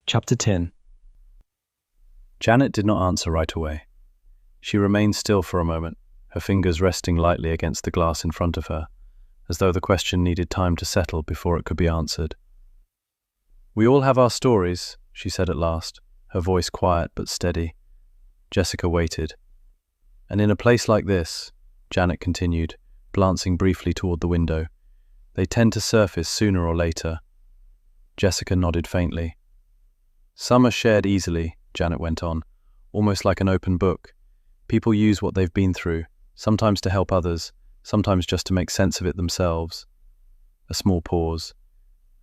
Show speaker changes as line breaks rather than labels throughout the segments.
Chapter 10. Janet did not answer right away. She remained still for a moment, her fingers resting lightly against the glass in front of her, as though the question needed time to settle before it could be answered. "We all have our stories," she said at last, her voice quiet but steady. Jessica waited. "And in a place like this," Janet continued, glancing briefly toward the window, "they tend to surface sooner or later." Jessica nodded faintly. "Some are shared easily," Janet went on, "almost like an open book. People use what they've been through, sometimes to help others, sometimes just to make sense of it themselves." A small pause.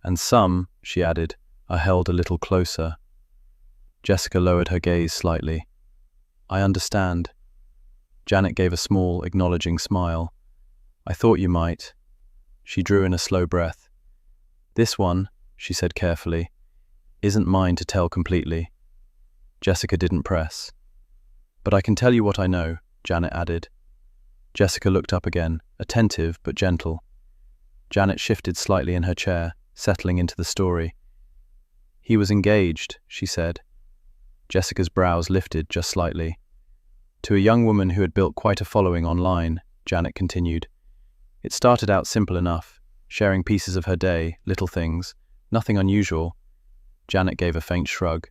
"And some," she added, "are held a little closer." Jessica lowered her gaze slightly. "I understand." Janet gave a small, acknowledging smile. "I thought you might." She drew in a slow breath. "This one," she said carefully, "isn't mine to tell completely." Jessica didn't press. "But I can tell you what I know," Janet added. Jessica looked up again, attentive but gentle. Janet shifted slightly in her chair, settling into the story. "He was engaged," she said. Jessica's brows lifted just slightly. "To a young woman who had built quite a following online," Janet continued. "It started out simple enough, sharing pieces of her day, little things, nothing unusual." Janet gave a faint shrug.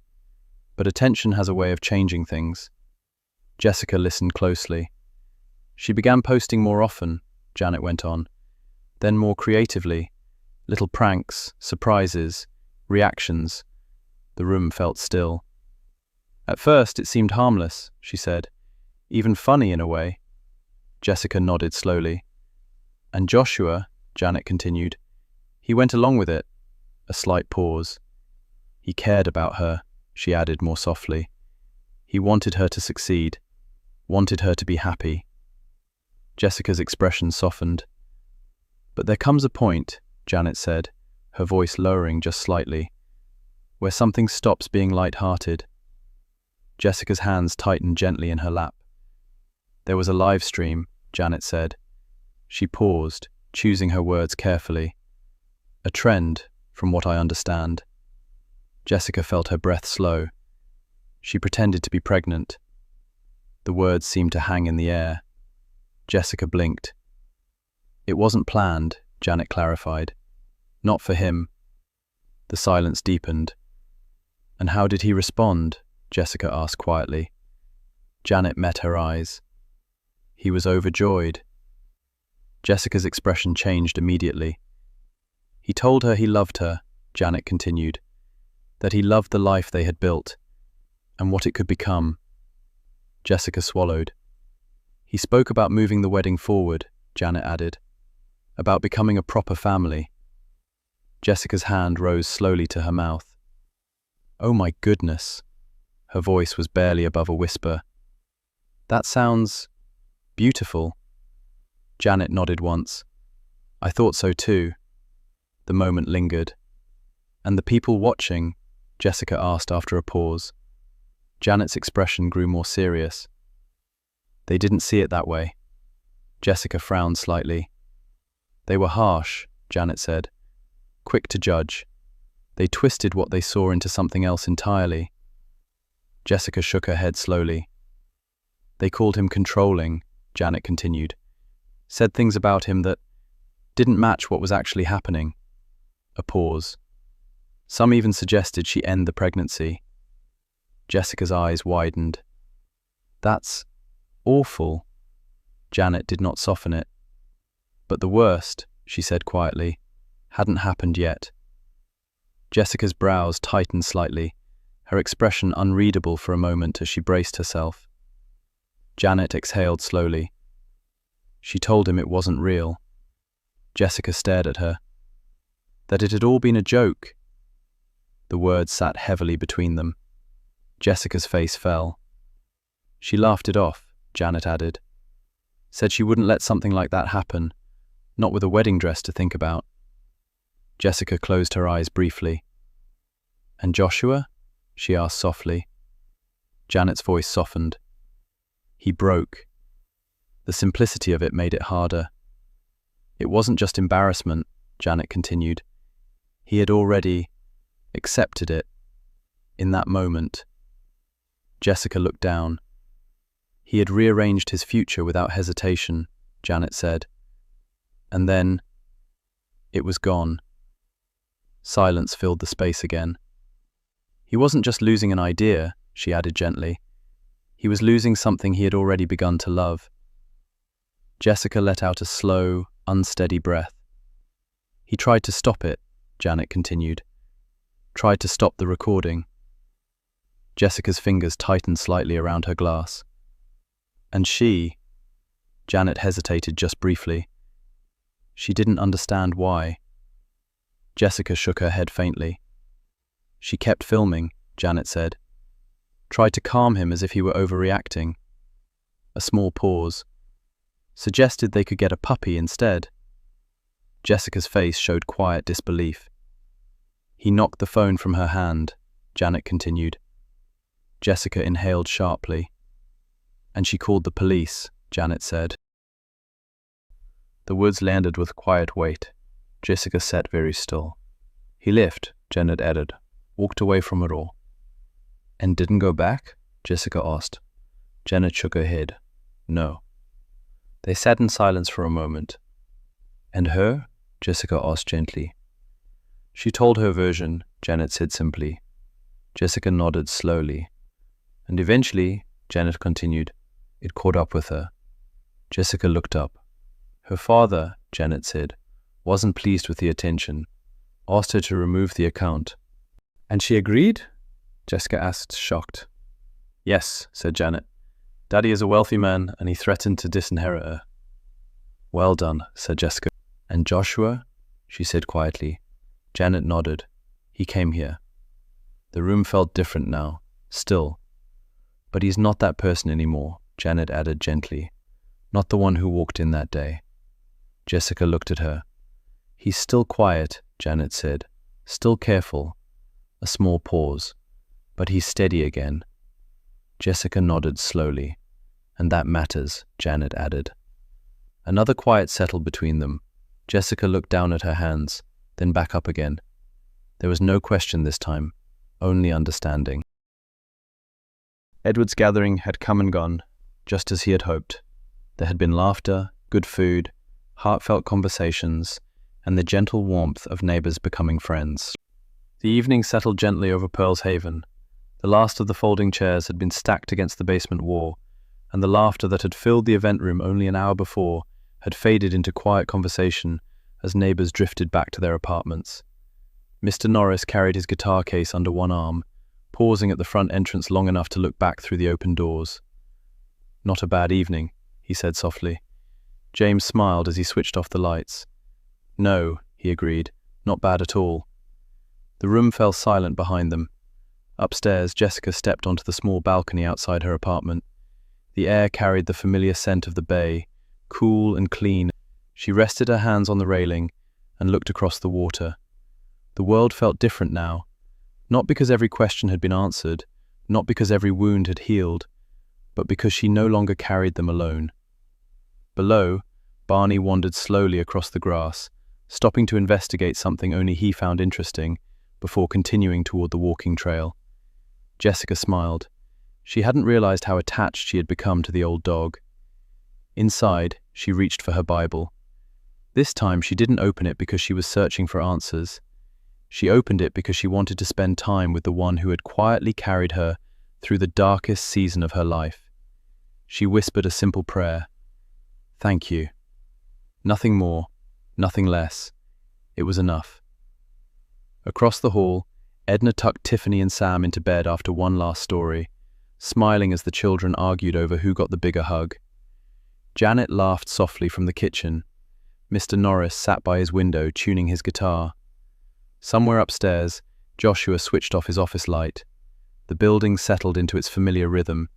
"But attention has a way of changing things." Jessica listened closely. "She began posting more often," Janet went on. "Then more creatively. Little pranks, surprises, reactions." The room felt still. "At first it seemed harmless," she said. "Even funny in a way." Jessica nodded slowly. "And Joshua," Janet continued, "he went along with it." A slight pause. "He cared about her," she added more softly. "He wanted her to succeed, wanted her to be happy." Jessica's expression softened. "But there comes a point," Janet said, her voice lowering just slightly, "where something stops being light-hearted." Jessica's hands tightened gently in her lap. "There was a live stream," Janet said. She paused, choosing her words carefully. "A trend, from what I understand." Jessica felt her breath slow. She pretended to be pregnant. The words seemed to hang in the air. Jessica blinked. "It wasn't planned," Janet clarified. "Not for him." The silence deepened. "And how did he respond?" Jessica asked quietly. Janet met her eyes. "He was overjoyed." Jessica's expression changed immediately. "He told her he loved her," Janet continued, "that he loved the life they had built, and what it could become." Jessica swallowed. "He spoke about moving the wedding forward," Janet added, "about becoming a proper family." Jessica's hand rose slowly to her mouth. "Oh my goodness." Her voice was barely above a whisper. "That sounds beautiful." Janet nodded once. "I thought so too." The moment lingered. "And the people watching?" Jessica asked after a pause. Janet's expression grew more serious. "They didn't see it that way." Jessica frowned slightly. "They were harsh," Janet said. "Quick to judge. They twisted what they saw into something else entirely." Jessica shook her head slowly. "They called him controlling," Janet continued. "Said things about him that didn't match what was actually happening." A pause. "Some even suggested she end the pregnancy." Jessica's eyes widened. "That's awful." Janet did not soften it. "But the worst," she said quietly, "hadn't happened yet." Jessica's brows tightened slightly, her expression unreadable for a moment as she braced herself. Janet exhaled slowly. "She told him it wasn't real." Jessica stared at her. "That it had all been a joke." The words sat heavily between them. Jessica's face fell. "She laughed it off," Janet added. "Said she wouldn't let something like that happen, not with a wedding dress to think about." Jessica closed her eyes briefly. "And Joshua?" she asked softly. Janet's voice softened. "He broke." The simplicity of it made it harder. "It wasn't just embarrassment," Janet continued. "He had already accepted it." In that moment, Jessica looked down. He had rearranged his future without hesitation, Janet said. And then, it was gone. Silence filled the space again. He wasn't just losing an idea, she added gently. He was losing something he had already begun to love. Jessica let out a slow, unsteady breath. He tried to stop it, Janet continued. Tried to stop the recording. Jessica's fingers tightened slightly around her glass. And she, Janet hesitated just briefly. She didn't understand why. Jessica shook her head faintly. She kept filming, Janet said. Tried to calm him as if he were overreacting. A small pause. Suggested they could get a puppy instead. Jessica's face showed quiet disbelief. He knocked the phone from her hand, Janet continued. Jessica inhaled sharply. And she called the police, Janet said. The words landed with quiet weight. Jessica sat very still. He left, Janet added, walked away from it all. And didn't go back? Jessica asked. Janet shook her head. No. They sat in silence for a moment. And her? Jessica asked gently. She told her version, Janet said simply. Jessica nodded slowly. And eventually, Janet continued, it caught up with her. Jessica looked up. Her father, Janet said, wasn't pleased with the attention, asked her to remove the account. And she agreed? Jessica asked, shocked. Yes, said Janet. Daddy is a wealthy man, and he threatened to disinherit her. Well done, said Jessica. And Joshua? She said quietly. Janet nodded. He came here. The room felt different now, still. But he's not that person anymore, Janet added gently. Not the one who walked in that day. Jessica looked at her. He's still quiet, Janet said. Still careful. A small pause. But he's steady again. Jessica nodded slowly. And that matters, Janet added. Another quiet settled between them. Jessica looked down at her hands, then back up again. There was no question this time, only understanding. Edward's gathering had come and gone, just as he had hoped. There had been laughter, good food, heartfelt conversations, and the gentle warmth of neighbours becoming friends. The evening settled gently over Pearl's Haven. The last of the folding chairs had been stacked against the basement wall, and the laughter that had filled the event room only an hour before had faded into quiet conversation as neighbours drifted back to their apartments. Mr. Norris carried his guitar case under one arm, pausing at the front entrance long enough to look back through the open doors. Not a bad evening, he said softly. James smiled as he switched off the lights. No, he agreed, not bad at all. The room fell silent behind them. Upstairs, Jessica stepped onto the small balcony outside her apartment. The air carried the familiar scent of the bay, cool and clean. She rested her hands on the railing and looked across the water. The world felt different now, not because every question had been answered, not because every wound had healed, but because she no longer carried them alone. Below, Barney wandered slowly across the grass, stopping to investigate something only he found interesting, before continuing toward the walking trail. Jessica smiled. She hadn't realized how attached she had become to the old dog. Inside, she reached for her Bible. This time she didn't open it because she was searching for answers. She opened it because she wanted to spend time with the one who had quietly carried her through the darkest season of her life. She whispered a simple prayer. Thank you. Nothing more, nothing less. It was enough. Across the hall, Edna tucked Tiffany and Sam into bed after one last story, smiling as the children argued over who got the bigger hug. Janet laughed softly from the kitchen. Mr. Norris sat by his window tuning his guitar. Somewhere upstairs, Joshua switched off his office light. The building settled into its familiar rhythm.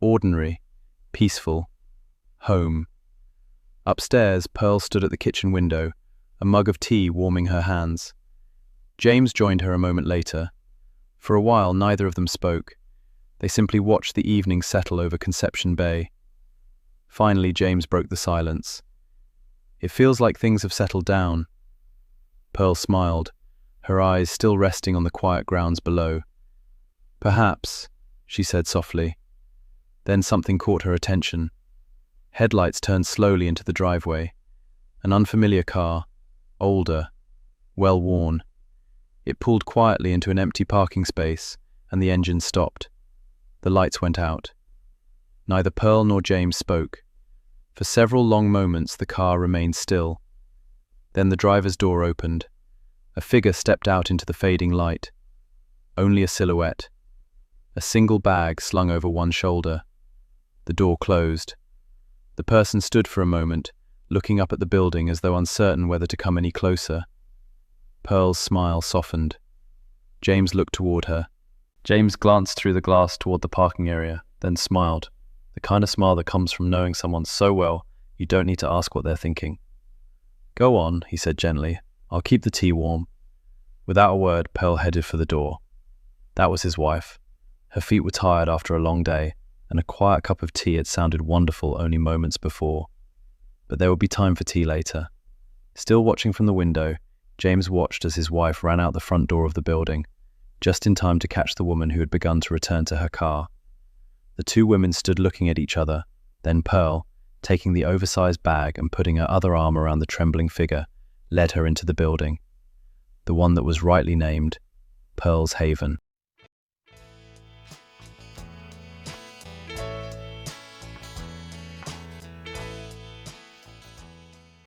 Ordinary, peaceful, home. Upstairs, Pearl stood at the kitchen window, a mug of tea warming her hands. James joined her a moment later. For a while, neither of them spoke. They simply watched the evening settle over Conception Bay. Finally, James broke the silence. It feels like things have settled down. Pearl smiled, her eyes still resting on the quiet grounds below. "Perhaps," she said softly. Then something caught her attention. Headlights turned slowly into the driveway. An unfamiliar car, older, well-worn. It pulled quietly into an empty parking space, and the engine stopped. The lights went out. Neither Pearl nor James spoke. For several long moments the car remained still. Then the driver's door opened. A figure stepped out into the fading light. Only a silhouette. A single bag slung over one shoulder. The door closed. The person stood for a moment, looking up at the building as though uncertain whether to come any closer. Pearl's smile softened. James looked toward her. James glanced through the glass toward the parking area, then smiled. The kind of smile that comes from knowing someone so well you don't need to ask what they're thinking. "Go on," he said gently. "I'll keep the tea warm." Without a word, Pearl headed for the door. That was his wife. Her feet were tired after a long day, and a quiet cup of tea had sounded wonderful only moments before. But there would be time for tea later. Still watching from the window, James watched as his wife ran out the front door of the building, just in time to catch the woman who had begun to return to her car. The two women stood looking at each other, then Pearl, taking the oversized bag and putting her other arm around the trembling figure, led her into the building, the one that was rightly named Pearl's Haven.